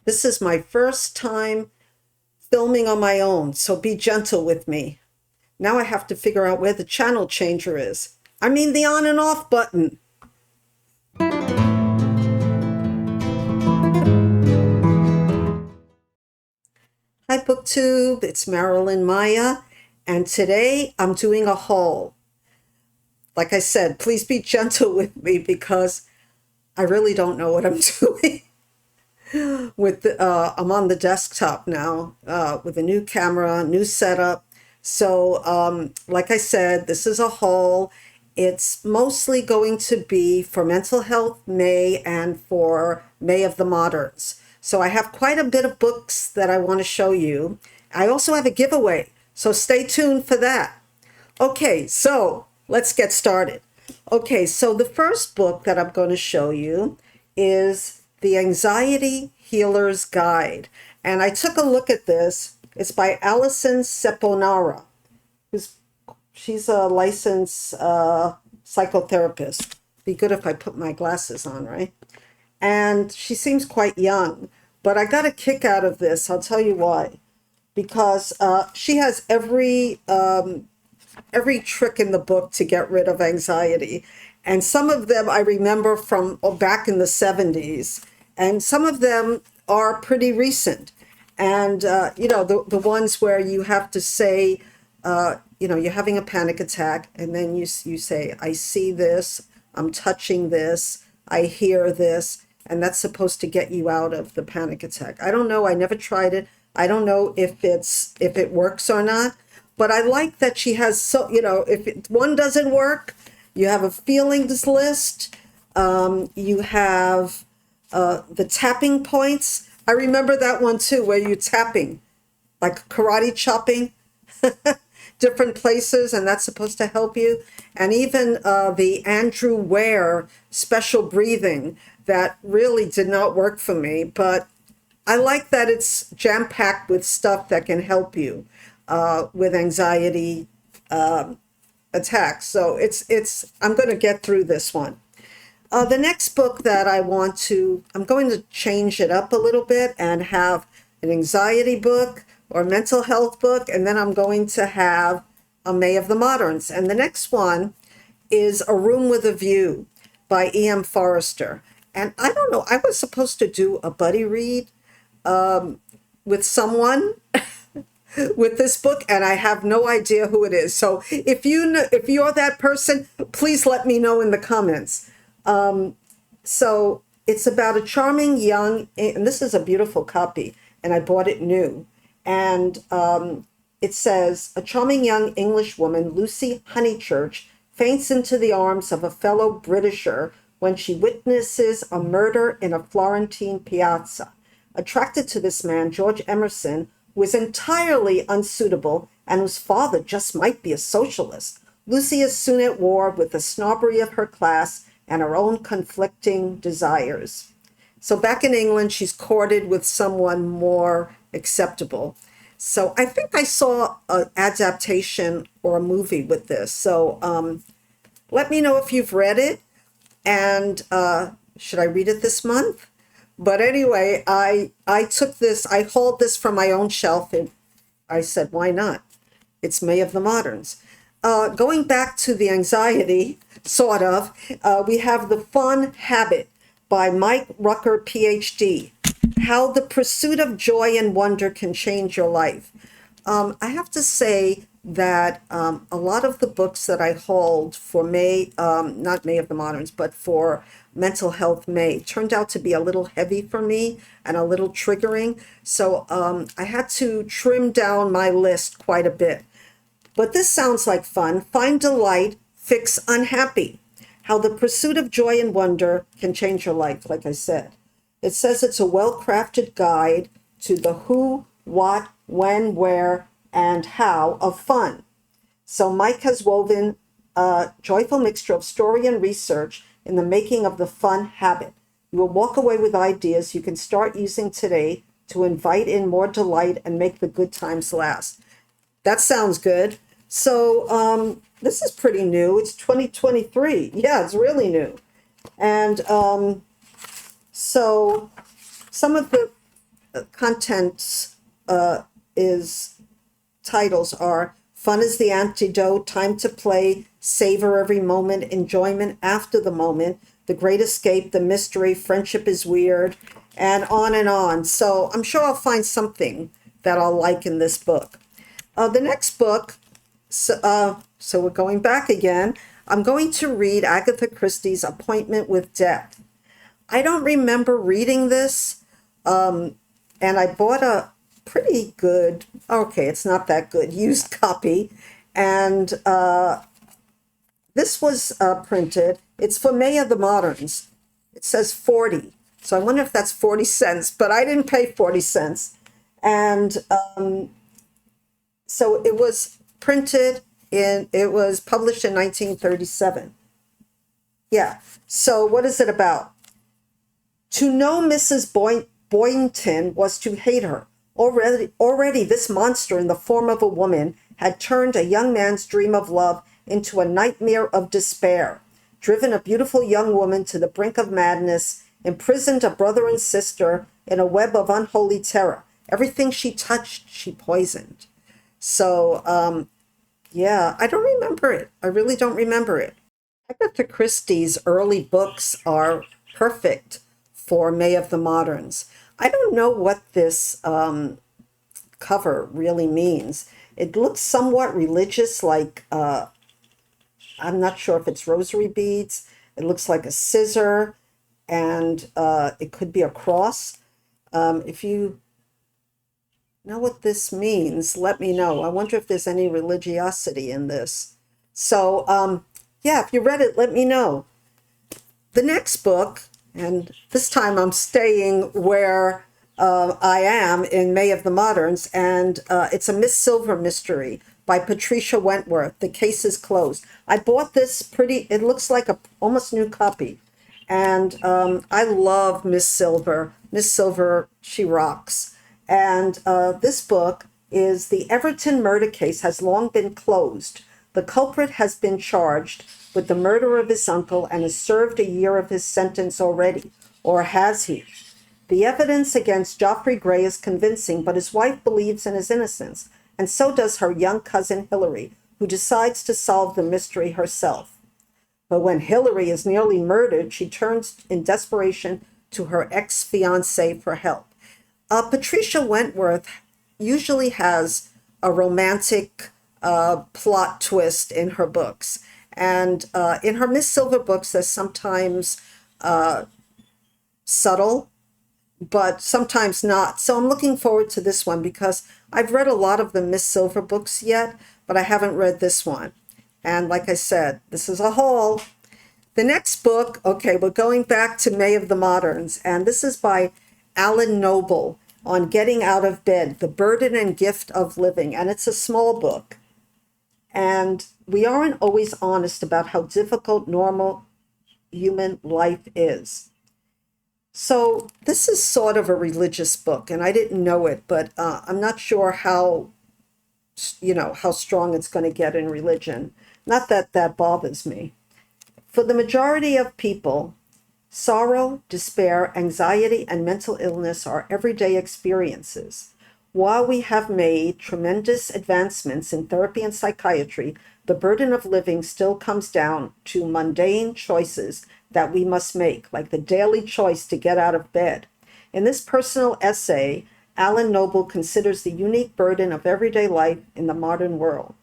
This is my first time filming on my own, so be gentle with me. Now I have to figure out where the channel changer is. I mean the on and off button. Hi booktube, it's Marilyn Maya, and today I'm doing a haul. Like I said, please be gentle with me because I really don't know what I'm doing. I'm on the desktop now with a new camera, new setup. So like I said, this is a haul. It's mostly going to be for Mental Health May and for May of the Moderns. So I have quite a bit of books that I want to show you. I also have a giveaway, so stay tuned for that. Okay, so let's get started. Okay, so the first book that I'm going to show you is The Anxiety Healer's Guide. And I took a look at this. It's by Alison Seponara. She's a licensed psychotherapist. Be good if I put my glasses on, right? And she seems quite young. But I got a kick out of this. I'll tell you why. Because she has every trick in the book to get rid of anxiety. And some of them I remember from back in the 70s. And some of them are pretty recent. And, the ones where you have to say, you're having a panic attack. And then you say, I see this, I'm touching this, I hear this. And that's supposed to get you out of the panic attack. I don't know. I never tried it. I don't know if it works or not. But I like that she has, if one doesn't work, you have a feelings list. You have the tapping points. I remember that one too, where you're tapping, like karate chopping, different places, and that's supposed to help you. And even the Andrew Ware special breathing, that really did not work for me. But I like that it's jam-packed with stuff that can help you with anxiety attacks. So I'm going to get through this one. The next book that I'm going to change it up a little bit and have an anxiety book or mental health book, and then I'm going to have a May of the Moderns. And the next one is A Room with a View by E.M. Forrester. And I don't know, I was supposed to do a buddy read with someone with this book, and I have no idea who it is. So if you're that person, please let me know in the comments. So it's about a charming young, and this is a beautiful copy, and I bought it new. And it says, a charming young English woman, Lucy Honeychurch, faints into the arms of a fellow Britisher when she witnesses a murder in a Florentine piazza. Attracted to this man, George Emerson, who is entirely unsuitable and whose father just might be a socialist, Lucy is soon at war with the snobbery of her class and her own conflicting desires. So back in England, she's courted with someone more acceptable. So I think I saw an adaptation or a movie with this. So let me know if you've read it. And should I read it this month? But anyway, I hauled this from my own shelf, and I said, why not? It's May of the Moderns. Going back to the anxiety, sort of, we have The Fun Habit by Mike Rucker, PhD. How the pursuit of joy and wonder can change your life. I have to say that a lot of the books that I hauled for May, not May of the Moderns, but for Mental Health May, turned out to be a little heavy for me and a little triggering. So I had to trim down my list quite a bit. But this sounds like fun. Find delight, fix unhappy. How the pursuit of joy and wonder can change your life, like I said. It says it's a well-crafted guide to the who, what, when, where, and how of fun. So Mike has woven a joyful mixture of story and research in the making of the fun habit. You will walk away with ideas you can start using today to invite in more delight and make the good times last. That sounds good. So this is pretty new. It's 2023. Yeah, it's really new. And so some of the contents is titles are Fun is the Antidote, Time to Play, Savor Every Moment, Enjoyment After the Moment, The Great Escape, The Mystery, Friendship is Weird, and on and on. So I'm sure I'll find something that I'll like in this book. The next book, so we're going back again. I'm going to read Agatha Christie's Appointment with Death. I don't remember reading this, and I bought a pretty good, okay, it's not that good, used copy. And this was printed. It's for May of the Moderns. It says 40. So I wonder if that's 40 cents, but I didn't pay 40 cents. And so it was it was published in 1937. Yeah. So what is it about? To know Mrs. Boynton was to hate her. Already this monster in the form of a woman had turned a young man's dream of love into a nightmare of despair, driven a beautiful young woman to the brink of madness, imprisoned a brother and sister in a web of unholy terror. Everything she touched, she poisoned. So, yeah, I don't remember it. I really don't remember it. Agatha Christie's early books are perfect for May of the Moderns. I don't know what this cover really means. It looks somewhat religious, like I'm not sure if it's rosary beads. It looks like a scissor, and it could be a cross. If you know what this means, let me know. I wonder if there's any religiosity in this. So, yeah, if you read it, let me know. The next book, and this time I'm staying where I am in May of the Moderns, and it's a Miss Silver mystery by Patricia Wentworth. The Case is Closed. I bought this it looks like a almost new copy. And I love Miss Silver. Miss Silver, she rocks. And this book is The Everton murder case has long been closed. The culprit has been charged with the murder of his uncle and has served a year of his sentence already. Or has he? The evidence against Geoffrey Gray is convincing, but his wife believes in his innocence, and so does her young cousin Hilary, who decides to solve the mystery herself. But when Hilary is nearly murdered, she turns in desperation to her ex-fiancé for help. Patricia Wentworth usually has a romantic plot twist in her books. And in her Miss Silver books, there's sometimes subtle, but sometimes not. So I'm looking forward to this one because I've read a lot of the Miss Silver books yet, but I haven't read this one. And like I said, this is a haul. The next book, okay, we're going back to May of the Moderns, and this is by Alan Noble on Getting Out of Bed, The Burden and Gift of Living. And it's a small book. And we aren't always honest about how difficult normal human life is. So this is sort of a religious book, and I didn't know it, but I'm not sure how strong it's going to get in religion. Not that that bothers me. For the majority of people, sorrow, despair, anxiety, and mental illness are everyday experiences. While we have made tremendous advancements in therapy and psychiatry, the burden of living still comes down to mundane choices that we must make, like the daily choice to get out of bed. In this personal essay, Alan Noble considers the unique burden of everyday life in the modern world.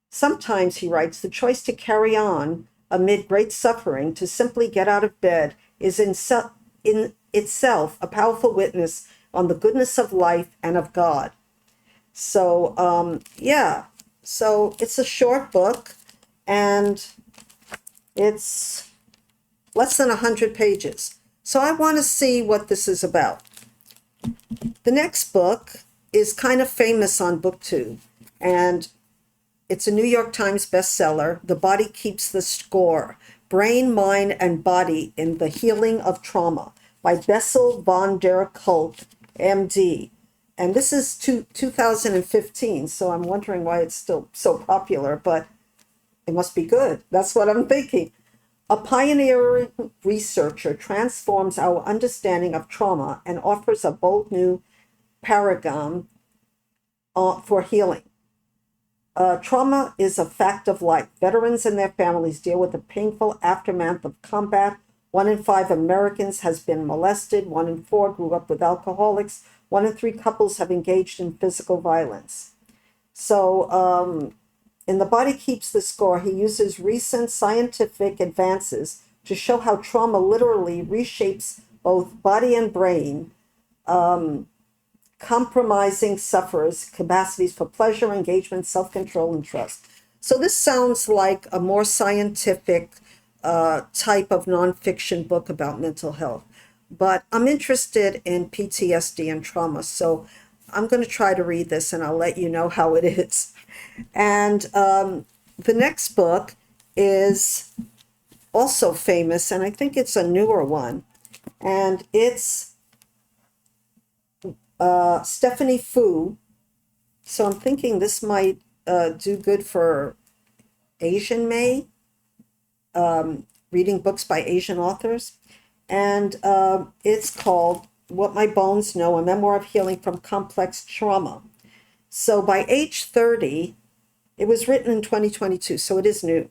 Sometimes, he writes, the choice to carry on amid great suffering, to simply get out of bed, is in itself a powerful witness on the goodness of life and of God. So, yeah. So it's a short book, and it's less than 100 pages. So I want to see what this is about. The next book is kind of famous on BookTube, and it's a New York Times bestseller, The Body Keeps the Score, Brain, Mind, and Body in the Healing of Trauma by Bessel von der Kolk, MD. And this is 2015, so I'm wondering why it's still so popular, but it must be good. That's what I'm thinking. A pioneering researcher transforms our understanding of trauma and offers a bold new paradigm for healing. Trauma is a fact of life. Veterans and their families deal with the painful aftermath of combat. 1 in 5 Americans has been molested. 1 in 4 grew up with alcoholics. 1 in 3 couples have engaged in physical violence. So, in The Body Keeps the Score, he uses recent scientific advances to show how trauma literally reshapes both body and brain, compromising sufferers' capacities for pleasure, engagement, self-control, and trust. So this sounds like a more scientific type of nonfiction book about mental health. But I'm interested in PTSD and trauma, so I'm going to try to read this and I'll let you know how it is. And the next book is also famous, and I think it's a newer one. And it's Stephanie Fu. So I'm thinking this might do good for Asian May, reading books by Asian authors. And it's called What My Bones Know, a memoir of healing from complex trauma. So by age 30, it was written in 2022, so it is new.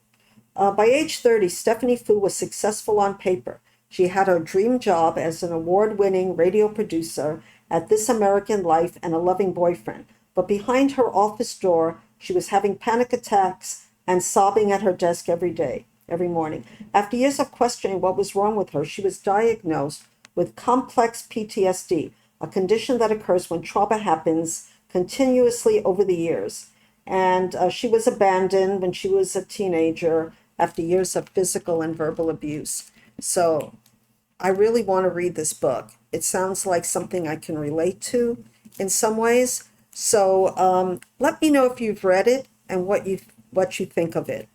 By age 30, Stephanie Fu was successful on paper. She had her dream job as an award-winning radio producer at This American Life and a loving boyfriend. But behind her office door, she was having panic attacks and sobbing at her desk every morning. After years of questioning what was wrong with her, she was diagnosed with complex PTSD, a condition that occurs when trauma happens continuously over the years. And she was abandoned when she was a teenager after years of physical and verbal abuse. So I really want to read this book. It sounds like something I can relate to in some ways. So let me know if you've read it and what you think of it.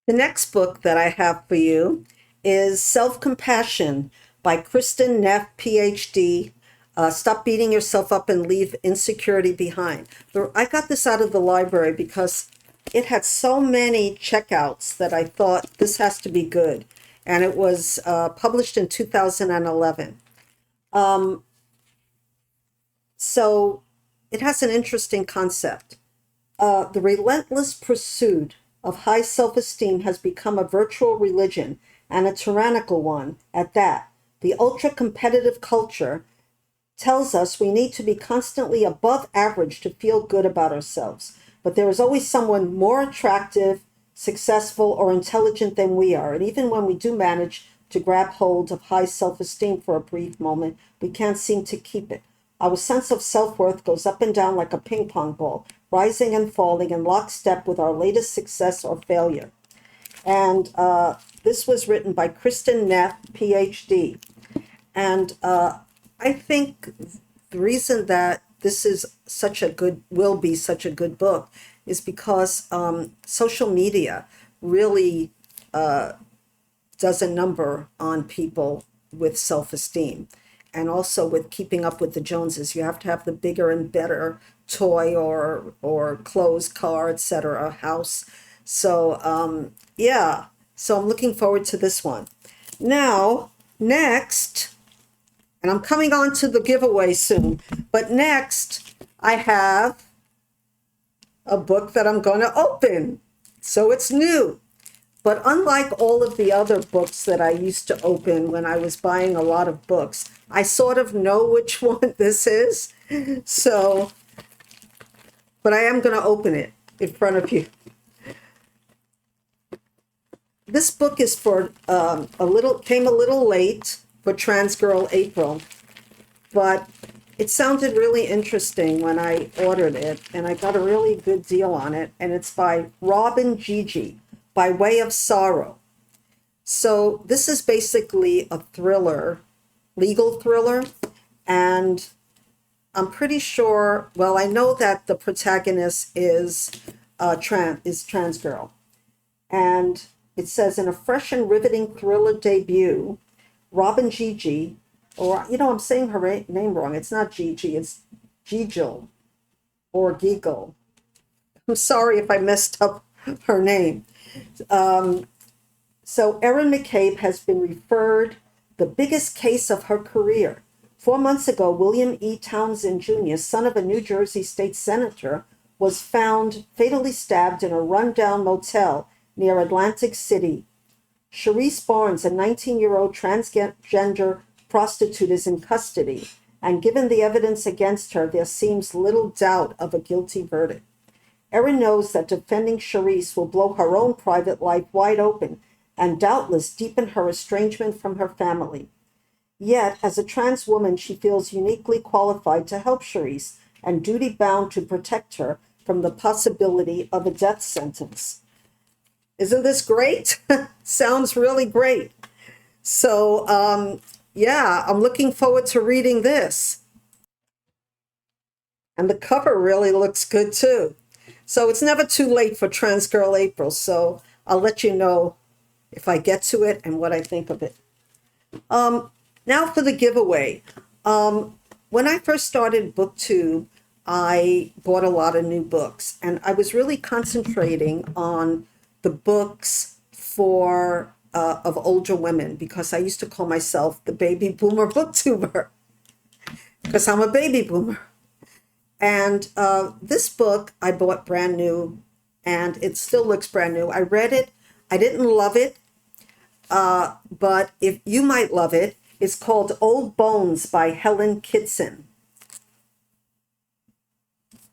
The next book that I have for you is Self-Compassion by Kristen Neff, PhD. Stop beating yourself up and leave insecurity behind. I got this out of the library because it had so many checkouts that I thought this has to be good. And it was published in 2011. So it has an interesting concept. The relentless pursuit of high self-esteem has become a virtual religion, and a tyrannical one at that. The ultra-competitive culture tells us we need to be constantly above average to feel good about ourselves. But there is always someone more attractive, successful, or intelligent than we are. And even when we do manage to grab hold of high self-esteem for a brief moment, we can't seem to keep it. Our sense of self-worth goes up and down like a ping pong ball, rising and falling in lockstep with our latest success or failure. And this was written by Kristen Neff, PhD. And I think the reason that this is will be such a good book is because social media really does a number on people with self-esteem, and also with keeping up with the Joneses. You have to have the bigger and better toy or clothes, car, etc., house. So yeah, so I'm looking forward to this one. Now, next, and I'm coming on to the giveaway soon, but next I have a book that I'm going to open. So it's new. But unlike all of the other books that I used to open when I was buying a lot of books, I sort of know which one this is. So, but I am going to open it in front of you. This book is for came a little late for Trans Girl April, but it sounded really interesting when I ordered it, and I got a really good deal on it. And it's by Robin Gigi, By Way of Sorrow. So this is basically a thriller, legal thriller, and I'm pretty sure, well, I know that the protagonist is trans girl. And it says, in a fresh and riveting thriller debut, Robin Gigi, or, I'm saying her name wrong. It's not Gigi, it's Gigel or Giggle. I'm sorry if I messed up her name. So Erin McCabe has been referred the biggest case of her career. 4 months ago, William E. Townsend Jr., son of a New Jersey state senator, was found fatally stabbed in a rundown motel near Atlantic City. Sharice Barnes, a 19-year-old transgender prostitute, is in custody, and given the evidence against her, there seems little doubt of a guilty verdict. Erin knows that defending Sharice will blow her own private life wide open and doubtless deepen her estrangement from her family. Yet, as a trans woman, she feels uniquely qualified to help Sharice and duty-bound to protect her from the possibility of a death sentence. Isn't this great? Sounds really great. So, yeah, I'm looking forward to reading this. And the cover really looks good too. So it's never too late for Trans Girl April. So I'll let you know if I get to it and what I think of it. Now for the giveaway. When I first started BookTube, I bought a lot of new books, and I was really concentrating on the books for of older women, because I used to call myself the baby boomer booktuber because I'm a baby boomer. And this book I bought brand new, and it still looks brand new. I read it. I didn't love it, but if you might love it. It's called Old Bones by Helen Kitson.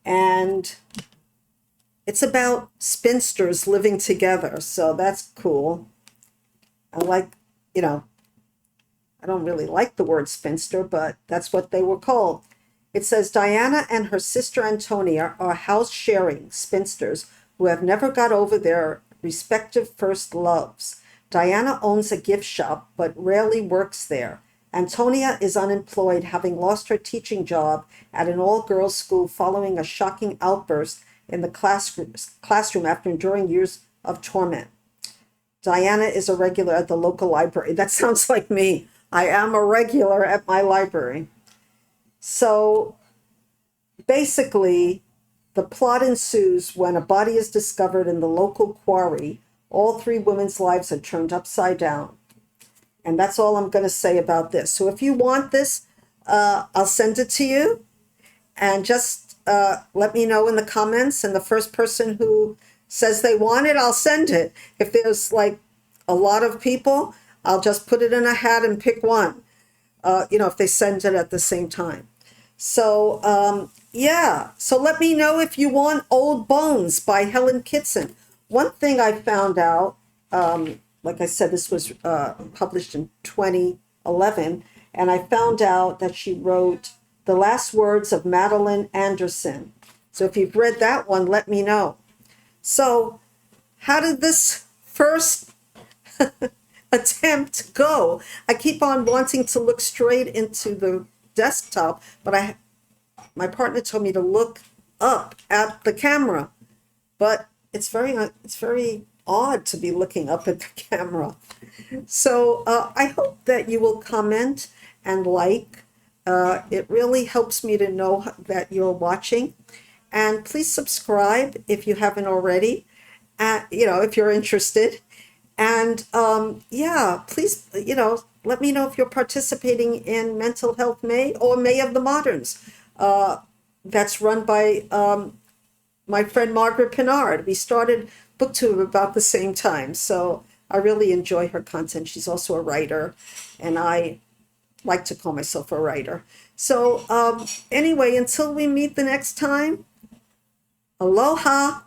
And it's about spinsters living together. So that's cool. I like, I don't really like the word spinster, but that's what they were called. It says Diana and her sister Antonia are house-sharing spinsters who have never got over their respective first loves. Diana owns a gift shop, but rarely works there. Antonia is unemployed, having lost her teaching job at an all-girls school following a shocking outburst in the classroom after enduring years of torment. Diana is a regular at the local library. That sounds like me. I am a regular at my library. So basically, the plot ensues when a body is discovered in the local quarry. All three women's lives are turned upside down. And that's all I'm going to say about this. So if you want this, I'll send it to you. And just let me know in the comments. And the first person who says they want it, I'll send it. If there's like a lot of people, I'll just put it in a hat and pick one. If they send it at the same time. So, yeah. So let me know if you want Old Bones by Helen Kitson. One thing I found out, like I said, this was published in 2011, and I found out that she wrote The Last Words of Marilyn Anderson. So if you've read that one, let me know. So how did this first attempt go? I keep on wanting to look straight into the desktop, but my partner told me to look up at the camera, but it's very odd to be looking up at the camera. So I hope that you will comment and like. It really helps me to know that you're watching. And please subscribe if you haven't already, if you're interested. And yeah, please, let me know if you're participating in Mental Health May or May of the Moderns. That's run by my friend Margaret Pinard. We started BookTube about the same time, so I really enjoy her content. She's also a writer, and I like to call myself a writer. So anyway, until we meet the next time, aloha.